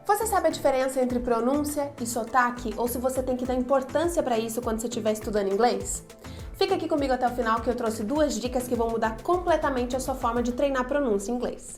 Você sabe a diferença entre pronúncia e sotaque, ou se você tem que dar importância para isso quando você estiver estudando inglês? Fica aqui comigo até o final que eu trouxe 2 dicas que vão mudar completamente a sua forma de treinar pronúncia em inglês.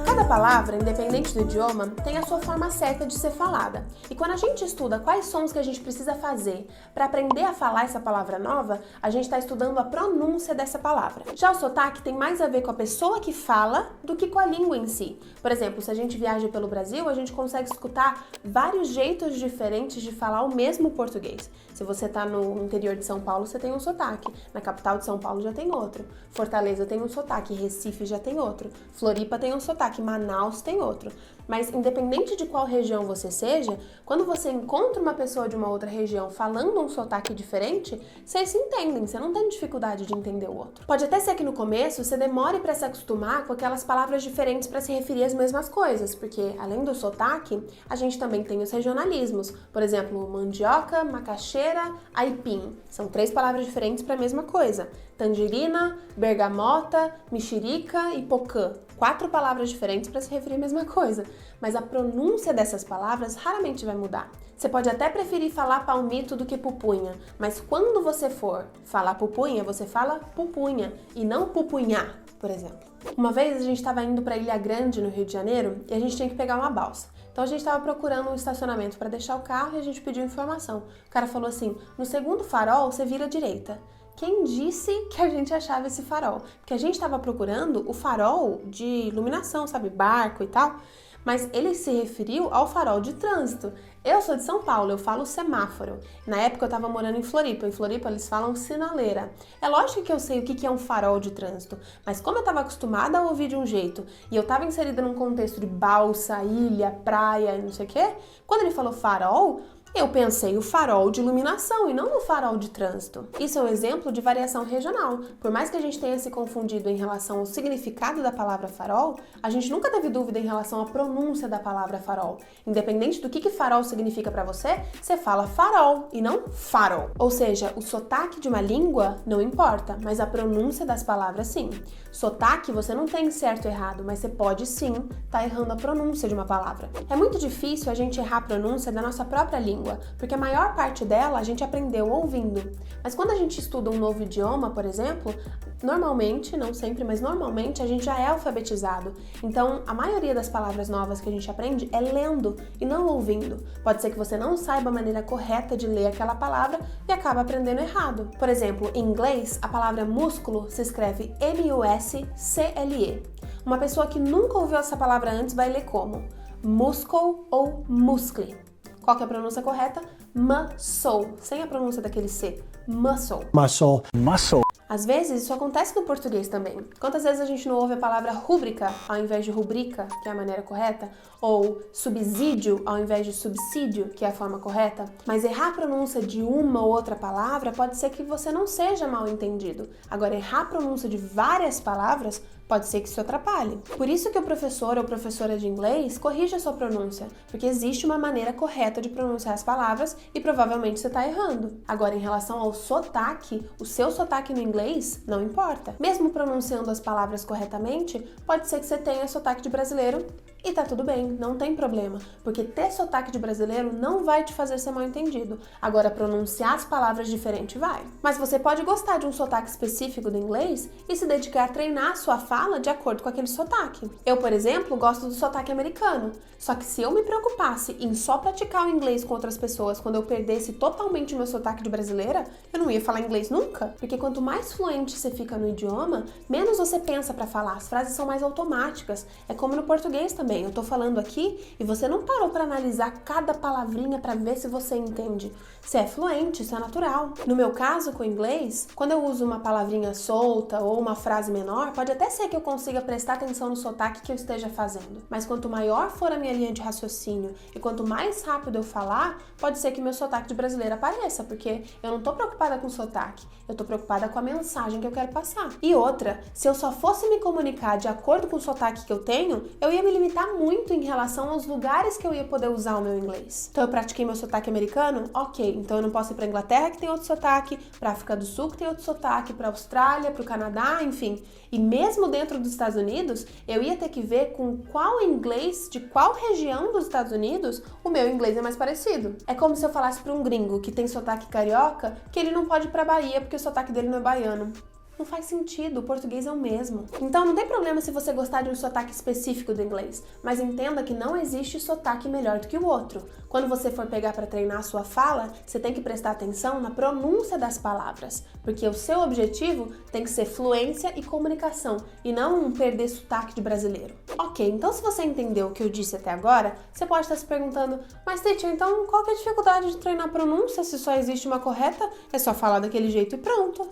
Cada palavra, independente do idioma, tem a sua forma certa de ser falada. E quando a gente estuda quais sons que a gente precisa fazer para aprender a falar essa palavra nova, a gente está estudando a pronúncia dessa palavra. Já o sotaque tem mais a ver com a pessoa que fala do que com a língua em si. Por exemplo, se a gente viaja pelo Brasil, a gente consegue escutar vários jeitos diferentes de falar o mesmo português. Se você está no interior de São Paulo, você tem um sotaque. Na capital de São Paulo já tem outro. Fortaleza tem um sotaque. Recife já tem outro. Floripa tem um sotaque. Manaus tem outro. Mas independente de qual região você seja, quando você encontra uma pessoa de uma outra região falando um sotaque diferente, vocês se entendem, você não tem dificuldade de entender o outro. Pode até ser que no começo você demore para se acostumar com aquelas palavras diferentes para se referir às mesmas coisas, porque além do sotaque, a gente também tem os regionalismos. Por exemplo, mandioca, macaxeira, aipim. São 3 palavras diferentes para a mesma coisa. Tangerina, bergamota, mexerica e pocã. 4 palavras diferentes para se referir à mesma coisa, mas a pronúncia dessas palavras raramente vai mudar. Você pode até preferir falar palmito do que pupunha, mas quando você for falar pupunha, você fala pupunha e não pupunhar, por exemplo. Uma vez a gente estava indo para Ilha Grande, no Rio de Janeiro, e a gente tinha que pegar uma balsa. Então a gente estava procurando um estacionamento para deixar o carro e a gente pediu informação. O cara falou assim: no segundo farol você vira à direita. Quem disse que a gente achava esse farol? Porque a gente estava procurando o farol de iluminação, sabe? Barco e tal. Mas ele se referiu ao farol de trânsito. Eu sou de São Paulo, eu falo semáforo. Na época eu estava morando em Floripa. Em Floripa eles falam sinaleira. É lógico que eu sei o que é um farol de trânsito, mas como eu estava acostumada a ouvir de um jeito e eu estava inserida num contexto de balsa, ilha, praia, não sei o quê, quando ele falou farol, eu pensei o farol de iluminação e não o farol de trânsito. Isso é um exemplo de variação regional. Por mais que a gente tenha se confundido em relação ao significado da palavra farol, a gente nunca teve dúvida em relação à pronúncia da palavra farol. Independente do que farol significa para você, você fala farol e não farol. Ou seja, o sotaque de uma língua não importa, mas a pronúncia das palavras sim. Sotaque você não tem certo e errado, mas você pode sim estar errando a pronúncia de uma palavra. É muito difícil a gente errar a pronúncia da nossa própria língua, porque a maior parte dela a gente aprendeu ouvindo. Mas quando a gente estuda um novo idioma, por exemplo, normalmente, não sempre, mas normalmente a gente já é alfabetizado. Então, a maioria das palavras novas que a gente aprende é lendo e não ouvindo. Pode ser que você não saiba a maneira correta de ler aquela palavra e acaba aprendendo errado. Por exemplo, em inglês, a palavra músculo se escreve M-U-S-C-L-E. Uma pessoa que nunca ouviu essa palavra antes vai ler como muscle ou muscle. Qual que é a pronúncia correta? Muscle, sem a pronúncia daquele C. Muscle. Muscle. Muscle. Às vezes isso acontece no português também. Quantas vezes a gente não ouve a palavra rúbrica ao invés de rubrica, que é a maneira correta? Ou subsídio ao invés de subsídio, que é a forma correta? Mas errar a pronúncia de uma ou outra palavra pode ser que você não seja mal entendido. Agora, errar a pronúncia de várias palavras pode ser que isso atrapalhe. Por isso que o professor ou professora de inglês corrige a sua pronúncia, porque existe uma maneira correta de pronunciar as palavras e provavelmente você está errando. Agora, em relação ao sotaque, o seu sotaque no inglês não importa. Mesmo pronunciando as palavras corretamente, pode ser que você tenha sotaque de brasileiro e tá tudo bem, não tem problema, porque ter sotaque de brasileiro não vai te fazer ser mal entendido. Agora, pronunciar as palavras diferente vai. Mas você pode gostar de um sotaque específico do inglês e se dedicar a treinar a sua fala de acordo com aquele sotaque. Eu, por exemplo, gosto do sotaque americano, só que se eu me preocupasse em só praticar o inglês com outras pessoas quando eu perdesse totalmente o meu sotaque de brasileira, eu não ia falar inglês nunca, porque quanto mais fluente você fica no idioma, menos você pensa para falar, as frases são mais automáticas. É como no português também. Eu tô falando aqui e você não parou para analisar cada palavrinha para ver se você entende. Se é fluente, isso é natural. No meu caso, com o inglês, quando eu uso uma palavrinha solta ou uma frase menor, pode até ser que eu consiga prestar atenção no sotaque que eu esteja fazendo. Mas quanto maior for a minha linha de raciocínio e quanto mais rápido eu falar, pode ser que meu sotaque de brasileira apareça, porque eu não tô preocupada com o sotaque, eu tô preocupada com a mensagem que eu quero passar. E outra, se eu só fosse me comunicar de acordo com o sotaque que eu tenho, eu ia me limitar limitar muito em relação aos lugares que eu ia poder usar o meu inglês. Então eu pratiquei meu sotaque americano? Ok, então eu não posso ir pra Inglaterra que tem outro sotaque, pra África do Sul que tem outro sotaque, pra Austrália, pro Canadá, enfim. E mesmo dentro dos Estados Unidos, eu ia ter que ver com qual inglês de qual região dos Estados Unidos o meu inglês é mais parecido. É como se eu falasse pra um gringo que tem sotaque carioca que ele não pode ir pra Bahia porque o sotaque dele não é baiano. Não faz sentido, o português é o mesmo. Então não tem problema se você gostar de um sotaque específico do inglês, mas entenda que não existe sotaque melhor do que o outro. Quando você for pegar para treinar a sua fala, você tem que prestar atenção na pronúncia das palavras, porque o seu objetivo tem que ser fluência e comunicação, e não perder sotaque de brasileiro. Ok, então se você entendeu o que eu disse até agora, você pode estar se perguntando, mas teacher, então qual que é a dificuldade de treinar a pronúncia se só existe uma correta? É só falar daquele jeito e pronto.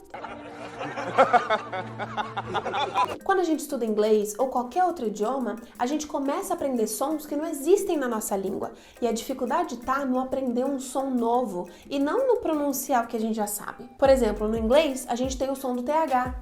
Quando a gente estuda inglês ou qualquer outro idioma, a gente começa a aprender sons que não existem na nossa língua. E a dificuldade está no aprender um som novo e não no pronunciar o que a gente já sabe. Por exemplo, no inglês, a gente tem o som do TH,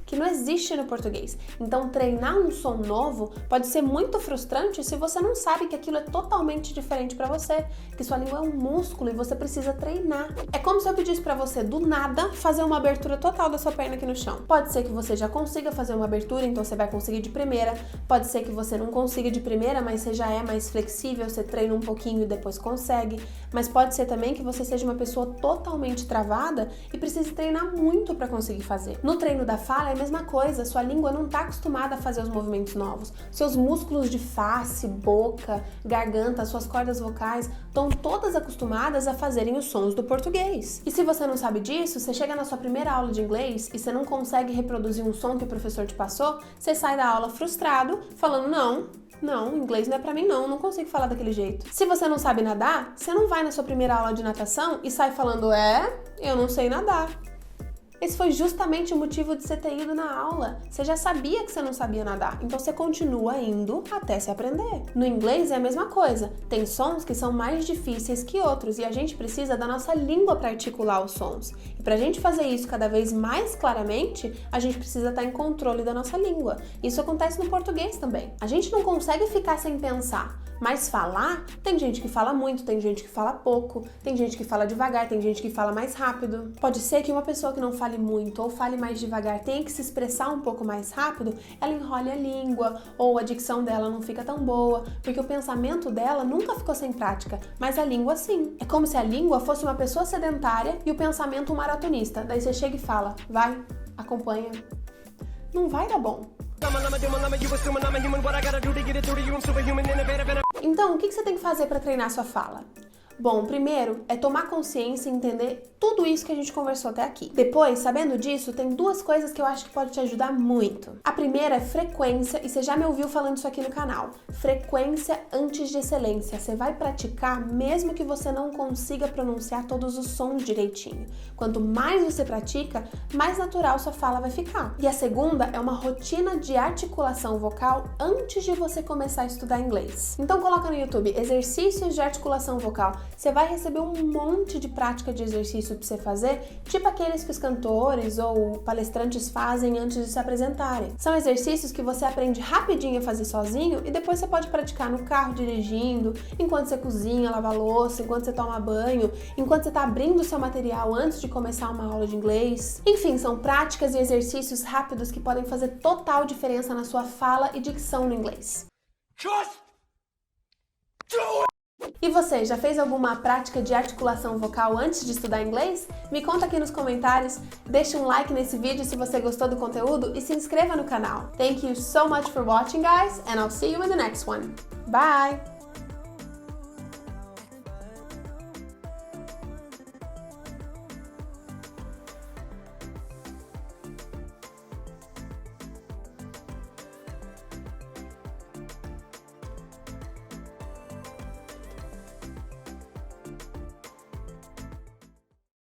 que não existe no português. Então, treinar um som novo pode ser muito frustrante se você não sabe que aquilo é totalmente diferente para você, que sua língua é um músculo e você precisa treinar. É como se eu pedisse para você, do nada, fazer uma abertura total da sua perna aqui no chão. Pode ser que você já consiga fazer uma abertura, então você vai conseguir de primeira. Pode ser que você não consiga de primeira, mas você já é mais flexível, você treina um pouquinho e depois consegue. Mas pode ser também que você seja uma pessoa totalmente travada e precise treinar muito para conseguir fazer. No treino da fala é a mesma coisa, sua língua não está acostumada a fazer os movimentos novos. Seus músculos de face, boca, garganta, suas cordas vocais estão todas acostumadas a fazerem os sons do português. E se você não sabe disso, você chega na sua primeira aula de inglês e você não consegue reproduzir um som que o professor te passou, você sai da aula frustrado, falando não, inglês não é pra mim não consigo falar daquele jeito. Se você não sabe nadar, você não vai na sua primeira aula de natação e sai falando, eu não sei nadar. Esse foi justamente o motivo de você ter ido na aula. Você já sabia que você não sabia nadar, então você continua indo até se aprender. No inglês é a mesma coisa. Tem sons que são mais difíceis que outros e a gente precisa da nossa língua para articular os sons. E para a gente fazer isso cada vez mais claramente, a gente precisa estar em controle da nossa língua. Isso acontece no português também. A gente não consegue ficar sem pensar. Mas falar, tem gente que fala muito, tem gente que fala pouco, tem gente que fala devagar, tem gente que fala mais rápido. Pode ser que uma pessoa que não fale muito ou fale mais devagar tenha que se expressar um pouco mais rápido, ela enrole a língua ou a dicção dela não fica tão boa, porque o pensamento dela nunca ficou sem prática, mas a língua sim. É como se a língua fosse uma pessoa sedentária e o pensamento um maratonista. Daí você chega e fala, vai, acompanha. Não vai dar bom. Então, o que você tem que fazer para treinar sua fala? Bom, primeiro é tomar consciência e entender tudo isso que a gente conversou até aqui. Depois, sabendo disso, tem duas coisas que eu acho que pode te ajudar muito. A primeira é frequência, e você já me ouviu falando isso aqui no canal. Frequência antes de excelência. Você vai praticar mesmo que você não consiga pronunciar todos os sons direitinho. Quanto mais você pratica, mais natural sua fala vai ficar. E a segunda é uma rotina de articulação vocal antes de você começar a estudar inglês. Então coloca no YouTube exercícios de articulação vocal. Você vai receber um monte de prática de exercício para você fazer, tipo aqueles que os cantores ou palestrantes fazem antes de se apresentarem. São exercícios que você aprende rapidinho a fazer sozinho e depois você pode praticar no carro dirigindo, enquanto você cozinha, lava a louça, enquanto você toma banho, enquanto você está abrindo o seu material antes de começar uma aula de inglês. Enfim, são práticas e exercícios rápidos que podem fazer total diferença na sua fala e dicção no inglês. Just do it! E você, já fez alguma prática de articulação vocal antes de estudar inglês? Me conta aqui nos comentários, deixa um like nesse vídeo se você gostou do conteúdo e se inscreva no canal. Thank you so much for watching, guys, and I'll see you in the next one. Bye!